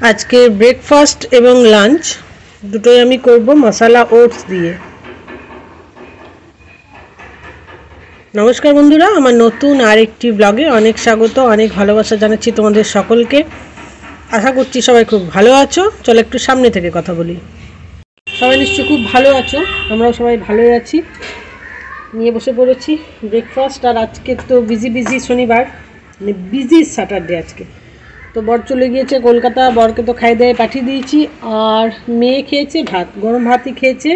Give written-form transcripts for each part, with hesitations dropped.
আজকে ব্রেকফাস্ট এবং লাঞ্চ দুটোই আমি করব মশলা ওটস দিয়ে। নমস্কার বন্ধুরা, আমার নতুন আরেকটি ব্লগে অনেক স্বাগত, অনেক ভালোবাসা জানাচ্ছি তোমাদের সকলকে। আশা করছি সবাই খুব ভালো আছো। চলো একটু সামনে থেকে কথা বলি। সবাই নিশ্চয়ই খুব ভালো আছো, আমরাও সবাই ভালোই আছি। নিয়ে বসে পড়েছি ব্রেকফাস্ট। আর আজকে তো বিজি শনিবার, মানে বিজি স্যাটারডে আজকে। তো বর চলে গিয়েছে কলকাতা, বরকে তো খাই দায়ে পাঠিয়ে দিয়েছি। আর মেয়ে খেয়েছে ভাত, গরম ভাতই খেয়েছে,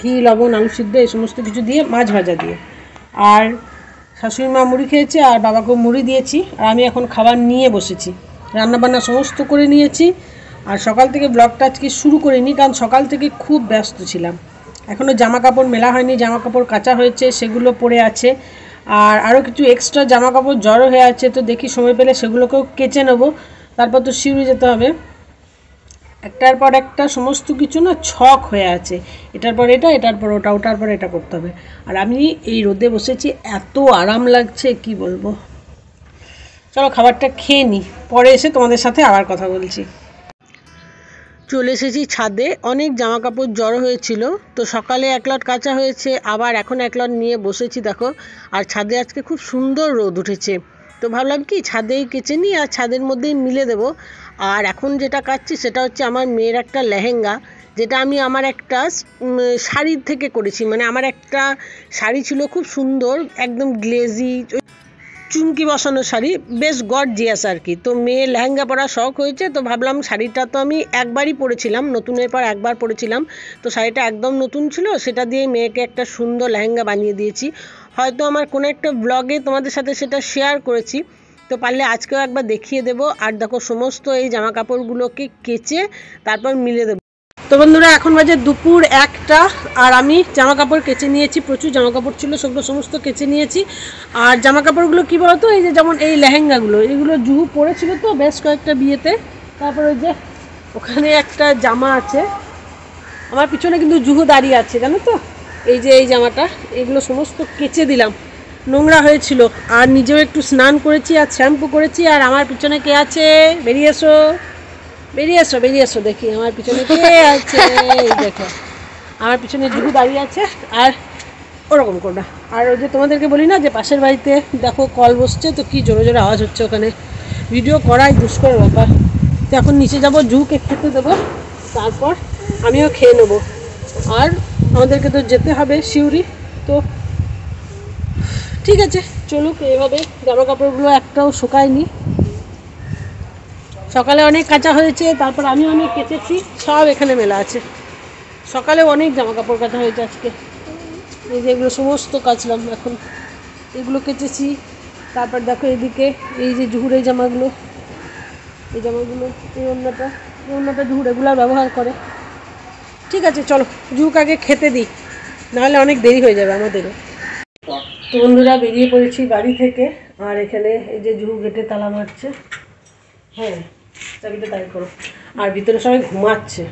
ঘি লবণ আলু সিদ্ধ এই সমস্ত কিছু দিয়ে, মাছ ভাজা দিয়ে। আর শাশুড়ি মা মুড়ি খেয়েছে আর বাবাকেও মুড়ি দিয়েছি। আর আমি এখন খাবার নিয়ে বসেছি, রান্নাবান্না সমস্ত করে নিয়েছি। আর সকাল থেকে ব্লগটা আজকে শুরু করিনি, কারণ সকাল থেকে খুব ব্যস্ত ছিলাম। এখনও জামা কাপড় মেলা হয়নি, জামা কাপড় কাচা হয়েছে, সেগুলো পড়ে আছে। আর আরও কিছু এক্সট্রা জামা কাপড় জড়ো হয়ে আছে, তো দেখি সময় পেলে সেগুলোকেও কেচে নেবো। তারপর তো শিউরি যেতে হবে। একটার পর একটা সমস্ত কিছু না ছক হয়ে আছে, এটার পর এটা, এটার পর ওটা, ওটার পর এটা করতে হবে। আর আমি এই রোদে বসেছি, এত আরাম লাগছে কি বলবো। চলো খাবারটা খেয়ে নিই, পরে এসে তোমাদের সাথে আবার কথা বলছি। চলে এসেছি ছাদে, অনেক জামা কাপড় জড়ো হয়েছিল, তো সকালে এক লট কাচা হয়েছে, আবার এখন এক লট নিয়ে বসেছি দেখো। আর ছাদে আজকে খুব সুন্দর রোদ উঠেছে, তো ভাবলাম কি ছাদেই কেচে নিই আর ছাদের মধ্যেই মিলে দেব। আর এখন যেটা কাচ্ছি সেটা হচ্ছে আমার মেয়ের একটা লেহেঙ্গা, যেটা আমি আমার একটা শাড়ির থেকে করেছি। মানে আমার একটা শাড়ি ছিল খুব সুন্দর, একদম গ্লেজি চুমকি বসানো শাড়ি, বেশ গর্জিয়াস আর কি। তো মেয়ের লেহেঙ্গা পরা শখ হয়েছে, তো ভাবলাম শাড়িটা তো আমি একবারই পরেছিলাম, নতুনের পর একবার পরেছিলাম, তো শাড়িটা একদম নতুন ছিল, সেটা দিয়ে মেয়েকে একটা সুন্দর লেহেঙ্গা বানিয়ে দিয়েছি। হয়তো আমার কোনো একটা ব্লগে তোমাদের সাথে সেটা শেয়ার করেছি, তো পারলে আজকেও একবার দেখিয়ে দেবো। আর দেখো সমস্ত এই জামা কাপড়গুলোকে কেচে তারপর মিলে দেবো। তো বন্ধুরা, এখন বাজে দুপুর 1টা, আর আমি জামা কাপড় কেচে নিয়েছি। প্রচুর জামা কাপড় ছিল, সেগুলো সমস্ত কেচে নিয়েছি। আর জামা কাপড়গুলো কী বলতো, এই যে যেমন এই লেহেঙ্গাগুলো, এগুলো জুহু পরেছিল তো বেশ কয়েকটা বিয়েতে। তারপর ওই যে ওখানে একটা জামা আছে, আমার পিছনে কিন্তু জুহু দাঁড়িয়ে আছে জানো তো, এই যে এই জামাটা, এগুলো সমস্ত কেচে দিলাম, নোংরা হয়েছিল। আর নিজেও একটু স্নান করেছি আর শ্যাম্পু করেছি। আর আমার পিছনে কে আছে, বেরিয়ে এসো বেরিয়ে এসো বেরিয়ে এসো, দেখি আমার পিছনে কে আছে। এই দেখো আমার পিছনে জুহু দাঁড়িয়ে আছে। আর ওরকম করো না। আর ওই যে তোমাদেরকে বলি না যে পাশের বাড়িতে দেখো কল বসছে, তো কি জোরে জোরে আওয়াজ হচ্ছে, ওখানে ভিডিও করাই দুষ্কর ব্যাপার। তো এখন নিচে যাবো, জুহুকে খেতে দেবো, তারপর আমিও খেয়ে নেবো। আর আমাদেরকে তো যেতে হবে শিউরি। তো ঠিক আছে, চলুক এইভাবে। জামা কাপড়গুলো একটাও শুকায়নি, সকালে অনেক কাচা হয়েছে, তারপর আমি অনেক কেচেছি, সব এখানে মেলা আছে। সকালে অনেক জামা কাপড় কাচা হয়েছে আজকে, এই যে এগুলো সমস্ত কাচলাম, এখন এগুলো কেচেছি। তারপর দেখো এদিকে এই যে জুহুর এই জামাগুলো, এই জামাগুলো, এই অন্যটা জুহু রেগুলার ব্যবহার করে। ঠিক আছে চলো জুহুকে আগে খেতে দিই, নাহলে অনেক দেরি হয়ে যাবে আমাদেরও। তো বন্ধুরা, বেরিয়ে পড়েছি বাড়ি থেকে। আর এখানে এই যে জুহু গেটে তালা মারছে, হ্যাঁ চাবিটা তাই করো। আর ভিতরে সবাই ঘুমাচ্ছে।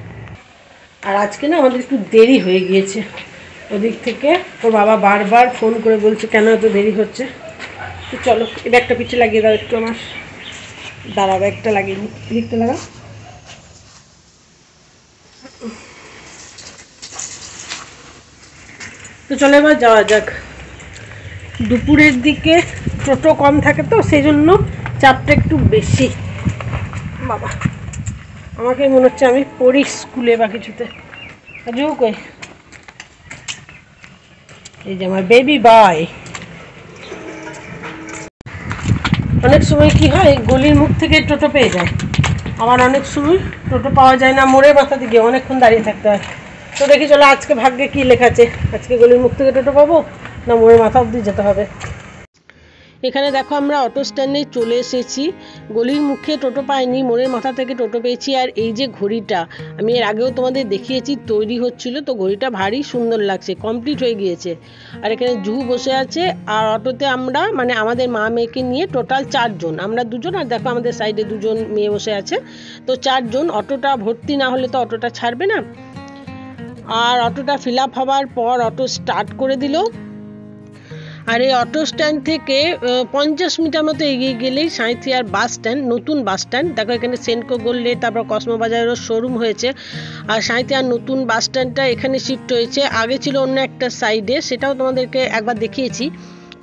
আর আজকে না আমাদের একটু দেরি হয়ে গিয়েছে, ওদিক থেকে ওর বাবা বারবার ফোন করে বলছে কেন এত দেরি হচ্ছে। তো চলো এই ব্যাগটা পিছিয়ে লাগিয়ে দাও একটু আমার, দাঁড়া ব্যাগটা লাগিয়ে নিই, দিকটা লাগা। তো চলো এবার যাওয়া যাক। দুপুরের দিকে টোটো কম থাকে তো সেই জন্য চাপটা একটু বেশি। বাবা, আমাকে মনে হচ্ছে আমি পড়ি স্কুলে বা কিছুতে। কই, এই যে আমার বেবি বয়। অনেক সময় কি হয়, গলির মুখ থেকে টোটো পেয়ে যায়, আবার অনেক সময় টোটো পাওয়া যায় না, মোড়ের মাথা দিকে অনেকক্ষণ দাঁড়িয়ে থাকতে হয়। তো দেখি চলো আজকে ভাগ্যে কি লেখা আছে, আজকে গলির মুখ থেকে টোটো পাবো না মোড়ের মাথা অবধি যেতে হবে। এখানে দেখো আমরা অটো স্ট্যান্ডে চলে এসেছি, গলির মুখে টোটো পাইনি, মোড়ের মাথা থেকে টোটো পেয়েছি। আর এই যে ঘড়িটা আমি এর আগেও তোমাদের দেখিয়েছি, তৈরি হচ্ছিল, তো ঘড়িটা ভারী সুন্দর লাগছে, কমপ্লিট হয়ে গিয়েছে। আর এখানে জুহু বসে আছে। আর অটোতে আমরা মানে আমাদের মা মেয়েকে নিয়ে টোটাল 4 জন, আমরা 2 জন, আর দেখো আমাদের সাইডে 2 জন মেয়ে বসে আছে, তো 4 জন। অটোটা ভর্তি না হলে তো অটোটা ছাড়বে না। আর অটোটা ফিল আপ হওয়ার পর অটো স্টার্ট করে দিল। আর এই অটো স্ট্যান্ড থেকে 50 মিটার মতো এগিয়ে গেলেই সাঁইথিয়ার বাস স্ট্যান্ড, নতুন বাস স্ট্যান্ড। দেখো এখানে সেনকো গোল্ডে, তারপর কসমো বাজারেরও শোরুম হয়েছে। আর সাঁইথিয়ার নতুন বাস স্ট্যান্ডটা এখানে শিফট হয়েছে, আগে ছিল অন্য একটা সাইডে, সেটাও তোমাদেরকে একবার দেখিয়েছি,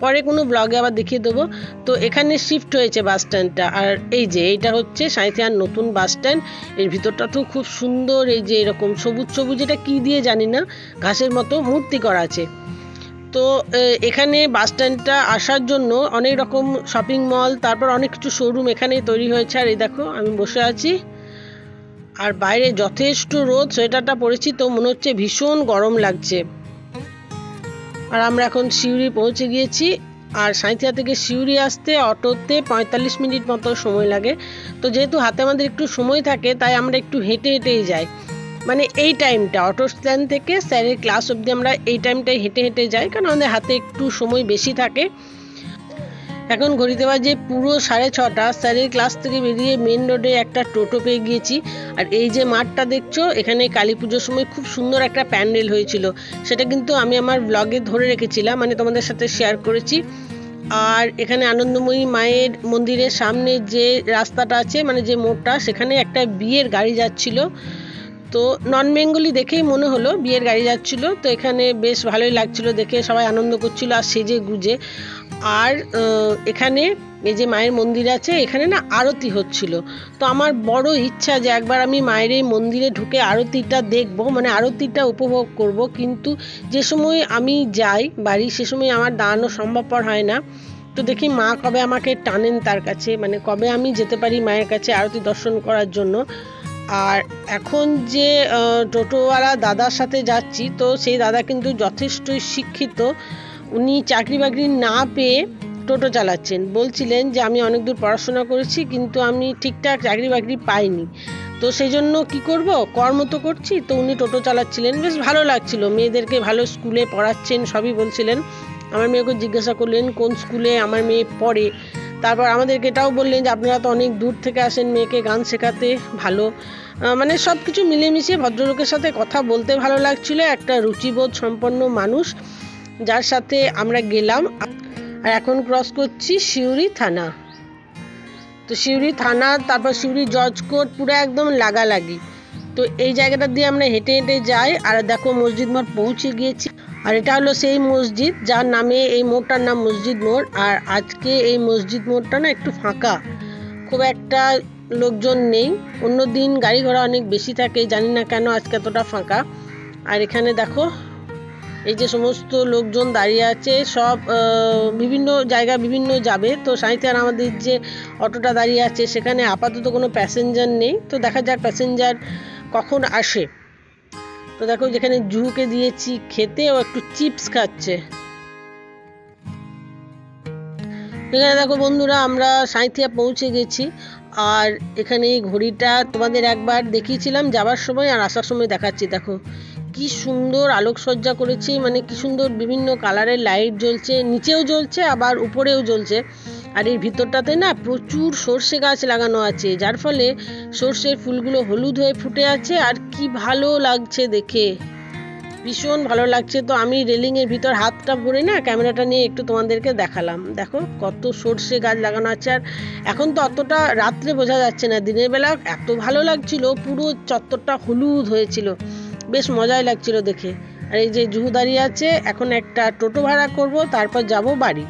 পরে কোনো ব্লগে আবার দেখিয়ে দেবো। তো এখানে শিফট হয়েছে বাস স্ট্যান্ডটা। আর এই যে এইটা হচ্ছে সাঁইথিয়ার নতুন বাস স্ট্যান্ড। এর ভিতরটা তো খুব সুন্দর, এই যে এরকম সবুজ সবুজ, এটা কী দিয়ে জানি না, ঘাসের মতো মূর্তি করা আছে। তো এখানে বাস স্ট্যান্ডটা আসার জন্য অনেক রকম শপিং মল, তারপর অনেক কিছু শোরুম এখানেই তৈরি হয়েছে। আর এই দেখো আমি বসে আছি, আর বাইরে যথেষ্ট রোদ, সোয়েটারটা পরেছি তো মনে হচ্ছে ভীষণ গরম লাগছে। আর আমরা এখন সিউড়ি পৌঁছে গিয়েছি। আর সাঁইথিয়া থেকে সিউড়ি আসতে অটোতে 45 মিনিট মতো সময় লাগে। তো যেহেতু হাতে আমাদের একটু সময় থাকে, তাই আমরা একটু হেঁটে হেঁটেই যাই। মানে এই টাইমটা অটো স্ট্যান্ড থেকে স্যারের ক্লাস অবধি আমরা এই টাইমটাই হেঁটে হেঁটে যাই, কারণ আমাদের হাতে একটু সময় বেশি থাকে। এখন ঘড়িতে বাজে পুরো 6:30। স্যারের ক্লাস থেকে বেরিয়ে মেন রোডে একটা টোটো পেয়ে গিয়েছি। আর এই যে মাঠটা দেখছো, এখানে কালী পুজোর সময় খুব সুন্দর একটা প্যান্ডেল হয়েছিল, সেটা কিন্তু আমি আমার ব্লগে ধরে রেখেছিলাম, মানে তোমাদের সাথে শেয়ার করেছি। আর এখানে আনন্দময়ী মায়ের মন্দিরের সামনে যে রাস্তাটা আছে, মানে যে মোড়টা, সেখানে একটা বিয়ের গাড়ি যাচ্ছিল। তো নন বেঙ্গলি দেখেই মনে হলো বিয়ের গাড়ি যাচ্ছিল। তো এখানে বেশ ভালোই লাগছিল দেখে, সবাই আনন্দ করছিল আর সেজে গুজে। আর এখানে এই যে মায়ের মন্দির আছে, এখানে না আরতি হচ্ছিল। তো আমার বড় ইচ্ছা যে একবার আমি মায়ের এই মন্দিরে ঢুকে আরতিটা দেখবো, মানে আরতিটা উপভোগ করব। কিন্তু যে সময় আমি যাই বাড়ি, সে সময় আমার দাঁড়ানো সম্ভবপর হয় না। তো দেখি মা কবে আমাকে টানেন তার কাছে, মানে কবে আমি যেতে পারি মায়ের কাছে আরতি দর্শন করার জন্য। আর এখন যে টোটোওয়ালা দাদার সাথে যাচ্ছি, তো সেই দাদা কিন্তু যথেষ্টই শিক্ষিত। উনি চাকরি বাকরি না পেয়ে টোটো চালাচ্ছেন। বলছিলেন যে আমি অনেক দূর পড়াশোনা করেছি, কিন্তু আমি ঠিকঠাক চাকরি বাকরি পাইনি, তো সেই জন্য কী করব, কর্ম তো করছি। তো উনি টোটো চালাচ্ছিলেন, বেশ ভালো লাগছিল, মেয়েদেরকে ভালো স্কুলে পড়াচ্ছেন সবই বলছিলেন। আমার মেয়েকে জিজ্ঞাসা করলেন কোন স্কুলে আমার মেয়ে পড়ে। তারপর আমাদেরকে এটাও বললেন যে আপনারা তো অনেক দূর থেকে আসেন মেয়েকে গান শেখাতে, ভালো। মানে সব কিছু মিলেমিশে ভদ্রলোকের সাথে কথা বলতে ভালো লাগছিল। একটা রুচিবোধ সম্পন্ন মানুষ, যার সাথে আমরা গেলাম। আর এখন ক্রস করছি সিউড়ি থানা। তো সিউড়ি থানা, তারপর সিউড়ি জজ কোর্ট, পুরো একদম লাগালাগি। তো এই জায়গাটা দিয়ে আমরা হেঁটে হেঁটে যাই। আর দেখো মসজিদ মোড় পৌঁছে গিয়েছি। আর এটা হলো সেই মসজিদ যার নামে এই মোড়টার নাম মসজিদ মোড়। আর আজকে এই মসজিদ মোড়টা না একটু ফাঁকা, খুব একটা লোকজন নেই। অন্য দিন গাড়ি ঘোড়া অনেক বেশি থাকে, জানি না কেন আজকে এতটা ফাঁকা। আর এখানে দেখো এই যে সমস্ত লোকজন দাঁড়িয়ে আছে, সব বিভিন্ন জায়গা বিভিন্ন যাবে। তো সাঁইথিয়ার আমাদের যে অটোটা দাঁড়িয়ে আছে, সেখানে আপাতত কোনো প্যাসেঞ্জার নেই। তো দেখা যাক প্যাসেঞ্জার কখন আসে। তো দেখো যেখানে জুহুকে দিয়েছি খেতে, ও একটু চিপস খাচ্ছে। এখানে দেখো বন্ধুরা, আমরা সাঁইথিয়া পৌঁছে গেছি। আর এখানে এই ঘড়িটা তোমাদের একবার দেখিয়েছিলাম যাবার সময়, আর আসার সময় দেখাচ্ছি। দেখো কি সুন্দর আলোকসজ্জা করেছি, মানে কি সুন্দর বিভিন্ন কালারের লাইট জ্বলছে, নিচেও জ্বলছে আবার উপরেও জ্বলছে। আর এর ভিতরটাতে না প্রচুর সর্ষে গাছ লাগানো আছে, যার ফলে সর্ষের ফুলগুলো হলুদ হয়ে ফুটে আছে। আর কি ভালো লাগছে দেখে, ভীষণ ভালো লাগছে। তো আমি রেলিংয়ের ভিতর হাতটা ভরে না ক্যামেরাটা নিয়ে একটু তোমাদেরকে দেখালাম। দেখো কত সর্ষে গাছ লাগানো আছে। আর এখন তো অতটা রাত্রে বোঝা যাচ্ছে না, দিনের বেলা এত ভালো লাগছিল, পুরো চত্বরটা হলুদ হয়েছিল, বেশ মজাই লাগছিল দেখে। আর এই যে জুহু দাঁড়িয়ে আছে, এখন একটা টোটো ভাড়া করব, তারপর যাব বাড়ি।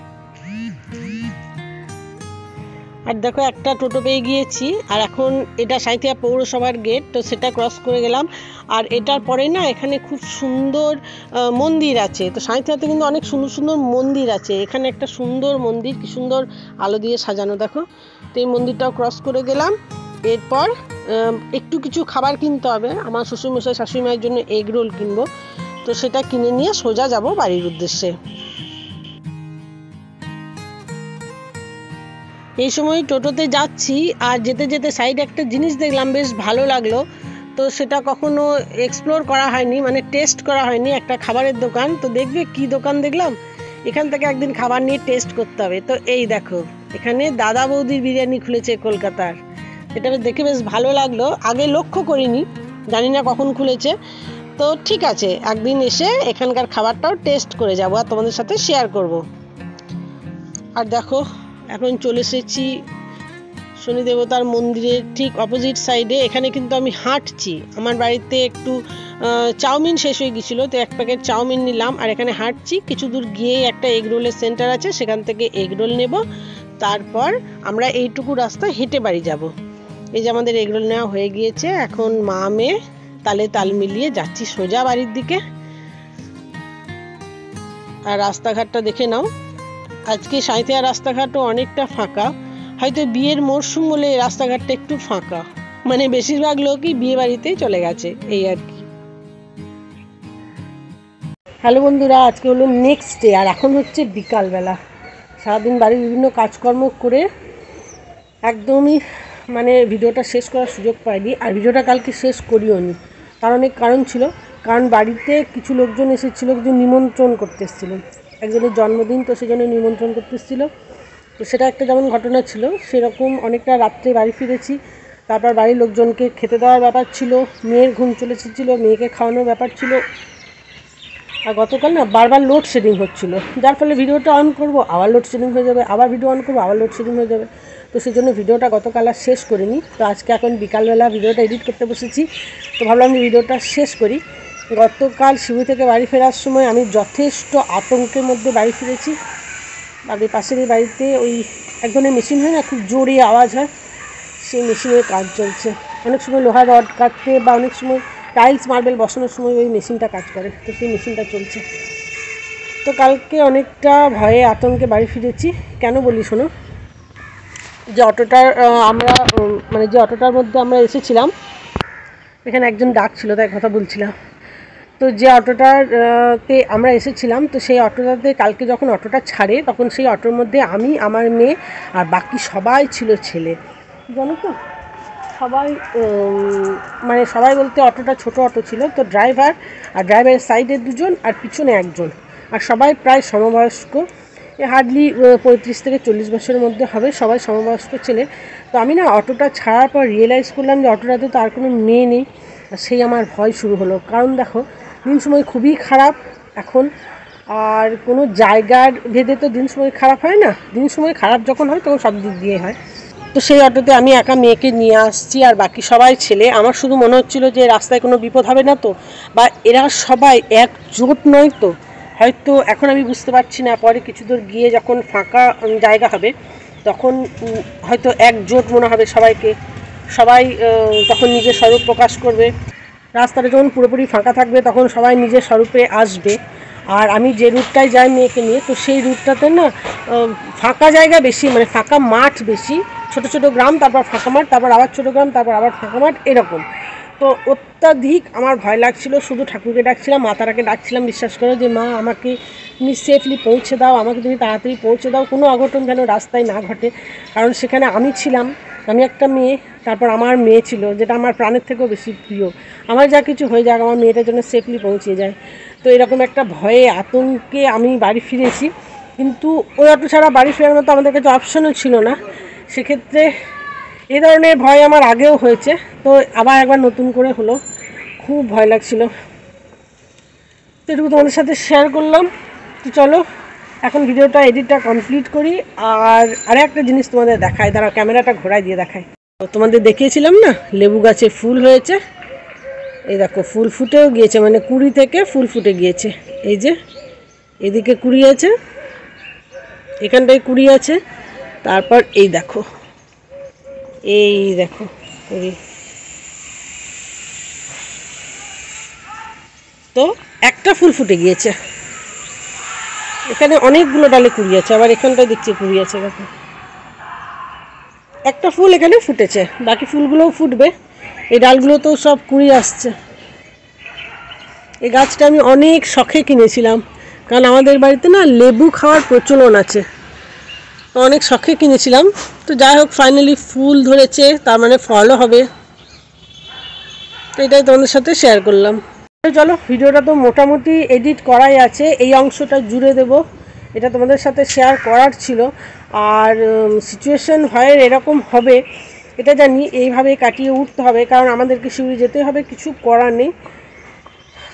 আর দেখো একটা টোটো পেয়ে গিয়েছি। আর এখন এটা সাঁইথিয়া পৌরসভার গেট, তো সেটা ক্রস করে গেলাম। আর এটার পরে না এখানে খুব সুন্দর মন্দির আছে। তো সাঁইথিয়াতে কিন্তু অনেক সুন্দর সুন্দর মন্দির আছে। এখানে একটা সুন্দর মন্দির, কি সুন্দর আলো দিয়ে সাজানো দেখো। তো এই মন্দিরটাও ক্রস করে গেলাম। এরপর একটু কিছু খাবার কিনতে হবে, আমার শ্বশুরমশাই শাশুড়িমায়ের জন্য এগ রোল কিনবো। তো সেটা কিনে নিয়ে সোজা যাব বাড়ির উদ্দেশ্যে। এই সময় টোটোতে যাচ্ছি, আর যেতে যেতে সাইডে একটা জিনিস দেখলাম, বেশ ভালো লাগলো। তো সেটা কখনো এক্সপ্লোর করা হয়নি, মানে টেস্ট করা হয়নি। একটা খাবারের দোকান, তো দেখবে কি দোকান দেখলাম, এখান থেকে একদিন খাবার নিয়ে টেস্ট করতে হবে। তো এই দেখো এখানে দাদা বৌদির বিরিয়ানি খুলেছে কলকাতার, এটা দেখে বেশ ভালো লাগলো। আগে লক্ষ্য করিনি, জানি না কখন খুলেছে। তো ঠিক আছে, একদিন এসে এখানকার খাবারটাও টেস্ট করে যাবো আর তোমাদের সাথে শেয়ার করব। আর দেখো এখন চলে এসেছি শনি দেবতার মন্দিরের ঠিক অপোজিট সাইডে। এখানে কিন্তু আমি হাঁটছি, আমার বাড়িতে একটু চাউমিন শেষ হয়ে গেছিলো, তো 1 প্যাকেট চাউমিন নিলাম। আর এখানে হাঁটছি, কিছু দূর গিয়ে একটা এগ রোলের সেন্টার আছে, সেখান থেকে এগ রোল নেব। তারপর আমরা এইটুকু রাস্তা হেঁটে বাড়ি যাব। এই যে আমাদের এগ রোল নেওয়া হয়ে গিয়েছে, এখন মা মেয়ে তালে তাল মিলিয়ে যাচ্ছি সোজা বাড়ির দিকে। আর রাস্তাঘাটটা দেখে নাও, আজকে সাঁইথিয়া রাস্তাঘাটও অনেকটা ফাঁকা, হয়তো বিয়ের মরশুম বলে রাস্তাঘাটটা একটু ফাঁকা, মানে বেশিরভাগ লোকই বিয়ে বাড়িতেই চলে গেছে, এই আর কি। হ্যালো বন্ধুরা, আজকে হলো নেক্সট ডে, আর এখন হচ্ছে বিকালবেলা। সারাদিন বাড়ির বিভিন্ন কাজকর্ম করে একদমই মানে ভিডিওটা শেষ করার সুযোগ পাইনি, আর ভিডিওটা কালকে শেষ করিও নি। তার অনেক কারণ ছিল, কারণ বাড়িতে কিছু লোকজন এসেছিল, কিছু নিমন্ত্রণ করতে এসেছিলো, একজনের জন্মদিন, তো সেই জন্য নিমন্ত্রণ করতে এসেছিলো। তো সেটা একটা যেমন ঘটনা ছিল, সেরকম অনেকটা রাত্রে বাড়ি ফিরেছি। তারপর বাড়ির লোকজনকে খেতে দেওয়ার ব্যাপার ছিল, মেয়ের ঘুম চলে এসেছিলো, মেয়েকে খাওয়ানোর ব্যাপার ছিল। আর গতকাল না বারবার লোডশেডিং হচ্ছিলো, যার ফলে ভিডিওটা অন করব আবার লোডশেডিং হয়ে যাবে, আবার ভিডিও অন করবো আবার লোডশেডিং হয়ে যাবে। তো সেই জন্য ভিডিওটা গতকাল আর শেষ করিনি। তো আজকে এখন বিকালবেলা ভিডিওটা এডিট করতে বসেছি, তো ভাবলাম যে ভিডিওটা শেষ করি। গতকাল শিবু থেকে বাড়ি ফেরার সময় আমি যথেষ্ট আতঙ্কের মধ্যে বাড়ি ফিরেছি। বাড়ির পাশের এই বাড়িতে ওই এক ধরনের মেশিন হয় না, খুব জোরে আওয়াজ হয়, সেই মেশিনের কাজ চলছে। অনেক সময় লোহার রড কাটতে বা অনেক সময় টাইলস মার্বেল বসানোর সময় ওই মেশিনটা কাজ করে, তো সেই মেশিনটা চলছে। তো কালকে অনেকটা ভয়ে আতঙ্কে বাড়ি ফিরেছি। কেন বলি শোনো, যে অটোটার আমরা মানে যে অটোটার মধ্যে আমরা এসেছিলাম, এখানে একজন ডাকছিল তাই কথা বলছিলাম। তো যে অটোটাতে আমরা এসেছিলাম, তো সেই অটোটাতে কালকে যখন অটোটা ছাড়ে, তখন সেই অটোর মধ্যে আমি, আমার মেয়ে আর বাকি সবাই ছিল ছেলে, জানো তো। সবাই মানে সবাই বলতে অটোটা ছোট অটো ছিল, তো ড্রাইভার আর ড্রাইভারের সাইডে 2জন আর পিছনে 1জন, আর সবাই প্রায় সমবয়স্ক, হার্ডলি 35 থেকে 40 বছরের মধ্যে হবে, সবাই সমবয়স্ক ছেলে। তো আমি না অটোটা ছাড়ার পর রিয়েলাইজ করলাম যে অটোটাতে তো আর কোনো মেয়ে নেই। সেই আমার ভয় শুরু হলো, কারণ দেখো দিন সময় খুবই খারাপ এখন, আর কোনো জায়গার ভেদে তো দিন সময় খারাপ হয় না, দিন সময় খারাপ যখন হয় তখন সব দিক দিয়ে হয়। তো সেই অটোতে আমি একা মেয়েকে নিয়ে আসছি, আর বাকি সবাই ছেলে। আমার শুধু মনে হচ্ছিল যে রাস্তায় কোনো বিপদ হবে না তো, বা এরা সবাই একজোট নয় তো, হয়তো এখন আমি বুঝতে পারছি না, পরে কিছু দূর গিয়ে যখন ফাঁকা জায়গা হবে তখন হয়তো একজোট মনে হবে সবাইকে, সবাই তখন নিজের স্বরূপ প্রকাশ করবে। রাস্তাটা যখন পুরোপুরি ফাঁকা থাকবে তখন সবাই নিজের স্বরূপে আসবে। আর আমি যে রুটটায় যাই মেয়েকে নিয়ে, তো সেই রুটটাতে না ফাঁকা জায়গা বেশি, মানে ফাঁকা মাঠ বেশি, ছোট ছোট গ্রাম, তারপর ফাঁকা মাঠ, তারপর আবার ছোট গ্রাম, তারপর আবার ফাঁকা মাঠ, এরকম। তো অত্যাধিক আমার ভয় লাগছিল, শুধু ঠাকুরকে ডাকছিলাম, মা তারাকে ডাকছিলাম, বিশ্বাস করো যে মা আমাকে তুমি সেফলি পৌঁছে দাও, আমাকে তুমি তাড়াতাড়ি পৌঁছে দাও, কোনো অঘটন যেন রাস্তায় না ঘটে। কারণ সেখানে আমি ছিলাম, আমি একটা মেয়ে, তারপর আমার মেয়ে ছিল, যেটা আমার প্রাণের থেকেও বেশি প্রিয়। আমার যা কিছু হয়ে যাক, আমার মেয়েটার জন্য সেফলি পৌঁছে যায়। তো এরকম একটা ভয়ে আতঙ্কে আমি বাড়ি ফিরেছি, কিন্তু ওই অটো ছাড়া বাড়ি ফেরার মতো আমাদের কাছে অপশনও ছিল না। সেক্ষেত্রে এই ধরনের ভয় আমার আগেও হয়েছে, তো আবার একবার নতুন করে হলো, খুব ভয় লাগছিল। তো এটুকু তোমাদের সাথে শেয়ার করলাম। তো চলো এখন ভিডিওটা এডিটটা কমপ্লিট করি। আর একটা জিনিস তোমাদের দেখায়, দাঁড়াও ক্যামেরাটা ঘোরায় দিয়ে দেখায়। তো তোমাদের দেখিয়েছিলাম না লেবু গাছে ফুল হয়েছে, এই দেখো ফুল ফুটেও গিয়েছে, মানে কুড়ি থেকে ফুল ফুটে গিয়েছে। এই যে এদিকে কুড়ি আছে, এখানটায় কুড়ি আছে, তারপর এই দেখো, এই দেখো কুড়ি। তো একটা ফুল ফুটে গিয়েছে, এখানে অনেকগুলো ডালে কুড়ি আছে, আবার এখানটায় দেখছি কুড়ি আছে, দেখো একটা ফুল এখানে ফুটেছে, বাকি ফুলগুলোও ফুটবে। এই ডালগুলোতেও সব কুড়ি আসছে। এই গাছটা আমি অনেক শখে কিনেছিলাম, কারণ আমাদের বাড়িতে না লেবু খাওয়ার প্রচলন আছে, তো অনেক শখে কিনেছিলাম। তো যাই হোক ফাইনালি ফুল ধরেছে, তার মানে ফলও হবে। তো এটাই তোমাদের সাথে শেয়ার করলাম। চলো ভিডিওটা তো মোটামুটি এডিট করাই আছে, এই অংশটা জুড়ে দেব, এটা তোমাদের সাথে শেয়ার করার ছিল। আর সিচুয়েশন ভয়ের এরকম হবে এটা জানি, এইভাবে কাটিয়ে উঠতে হবে, কারণ আমাদেরকে শিউরি যেতে হবে, কিছু করার নেই।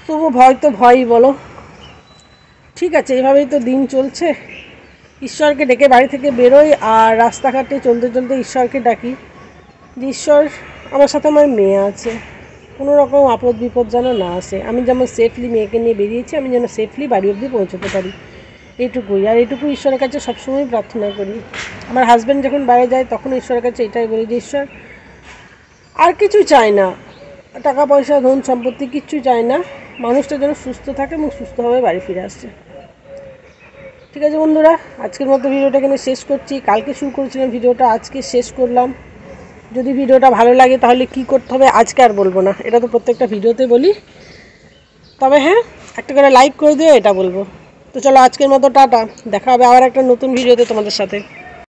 তবু ভয় তো ভয়ই বলো, ঠিক আছে এইভাবেই তো দিন চলছে, ঈশ্বরকে ডেকে বাড়ি থেকে বেরোই আর রাস্তাঘাটে চলতে চলতে ঈশ্বরকে ডাকি যে ঈশ্বর আমার সাথে আমার মেয়ে আছে, কোনো রকম আপদ বিপদ যেন না আসে, আমি যেমন সেফলি মেয়েকে নিয়ে বেরিয়েছি আমি যেন সেফলি বাড়ি অবধি পৌঁছতে পারি, এইটুকুই। আর এইটুকু ঈশ্বরের কাছে সবসময় প্রার্থনা করি। আমার হাজব্যান্ড যখন বাইরে যায় তখন ঈশ্বরের কাছে এটাই বলি যে ঈশ্বর আর কিছু চাই না, টাকা পয়সা ধন সম্পত্তি কিচ্ছু চাই না, মানুষটা যেন সুস্থ থাকে এবং সুস্থভাবে বাড়ি ফিরে আসছে। ঠিক আছে বন্ধুরা, আজকের মতো ভিডিওটা এখানে শেষ করছি। কালকে শুরু করেছিলাম ভিডিওটা, আজকে শেষ করলাম। যদি ভিডিওটা ভালো লাগে তাহলে কি করতে হবে আজকে আর বলবো না, এটা তো প্রত্যেকটা ভিডিওতে বলি, তবে হ্যাঁ একটা করে লাইক করে দিও এটা বলবো। তো চলো আজকের মতো টাটা, দেখা হবে আবার একটা নতুন ভিডিওতে তোমাদের সাথে।